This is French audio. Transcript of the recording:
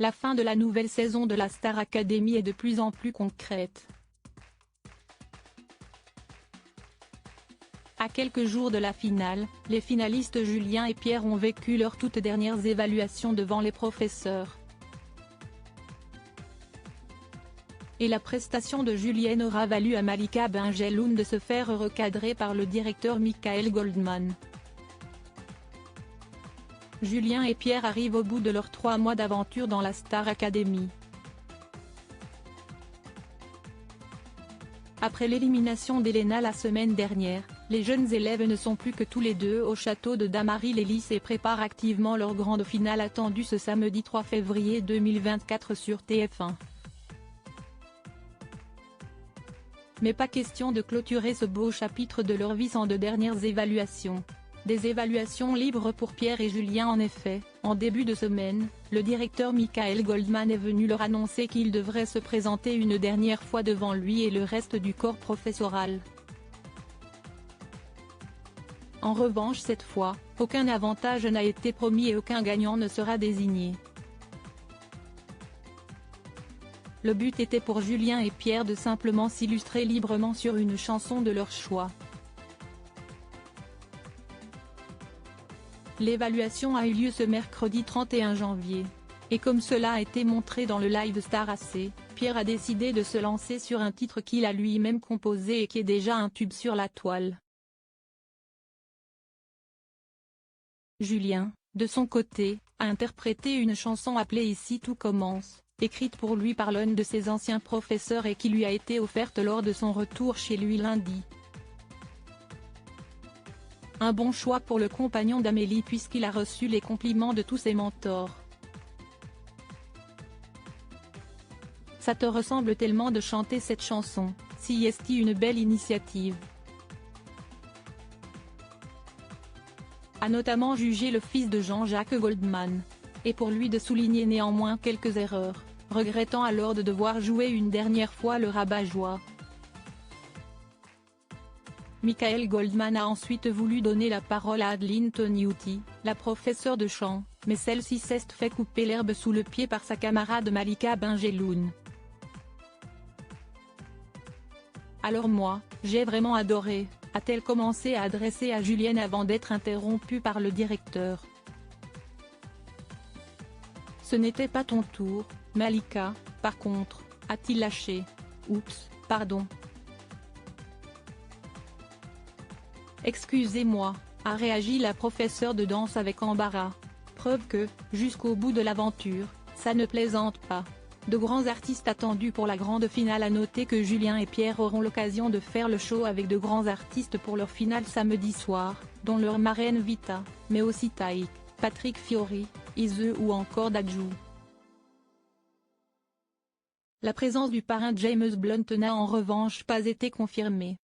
La fin de la nouvelle saison de la Star Academy est de plus en plus concrète. À quelques jours de la finale, les finalistes Julien et Pierre ont vécu leurs toutes dernières évaluations devant les professeurs. Et la prestation de Julien aura valu à Malika Benjeloun de se faire recadrer par le directeur Michael Goldman. Julien et Pierre arrivent au bout de leurs 3 mois d'aventure dans la Star Academy. Après l'élimination d'Elena la semaine dernière, les jeunes élèves ne sont plus que tous les deux au château de Damary-les-Lys et préparent activement leur grande finale attendue ce samedi 3 février 2024 sur TF1. Mais pas question de clôturer ce beau chapitre de leur vie sans de dernières évaluations. Des évaluations libres pour Pierre et Julien en effet. En début de semaine, le directeur Michael Goldman est venu leur annoncer qu'ils devraient se présenter une dernière fois devant lui et le reste du corps professoral. En revanche cette fois, aucun avantage n'a été promis et aucun gagnant ne sera désigné. Le but était pour Julien et Pierre de simplement s'illustrer librement sur une chanson de leur choix. L'évaluation a eu lieu ce mercredi 31 janvier. Et comme cela a été montré dans le live Star AC, Pierre a décidé de se lancer sur un titre qu'il a lui-même composé et qui est déjà un tube sur la toile. Julien, de son côté, a interprété une chanson appelée Ici tout commence, écrite pour lui par l'un de ses anciens professeurs et qui lui a été offerte lors de son retour chez lui lundi. Un bon choix pour le compagnon d'Amélie puisqu'il a reçu les compliments de tous ses mentors. Ça te ressemble tellement de chanter cette chanson, si est-ce une belle initiative. A notamment jugé le fils de Jean-Jacques Goldman. Et pour lui de souligner néanmoins quelques erreurs, regrettant alors de devoir jouer une dernière fois le rabat-joie. Michael Goldman a ensuite voulu donner la parole à Adeline Toniutti, la professeure de chant, mais celle-ci s'est fait couper l'herbe sous le pied par sa camarade Malika Benjeloun. Alors moi, j'ai vraiment adoré, a-t-elle commencé à adresser à Julien avant d'être interrompue par le directeur. Ce n'était pas ton tour, Malika, par contre, a-t-il lâché. Oups, pardon. Excusez-moi, a réagi la professeure de danse avec embarras. Preuve que, jusqu'au bout de l'aventure, ça ne plaisante pas. De grands artistes attendus pour la grande finale. À noter que Julien et Pierre auront l'occasion de faire le show avec de grands artistes pour leur finale samedi soir, dont leur marraine Vita, mais aussi Taïk, Patrick Fiori, Ize ou encore Dadju. La présence du parrain James Blunt n'a en revanche pas été confirmée.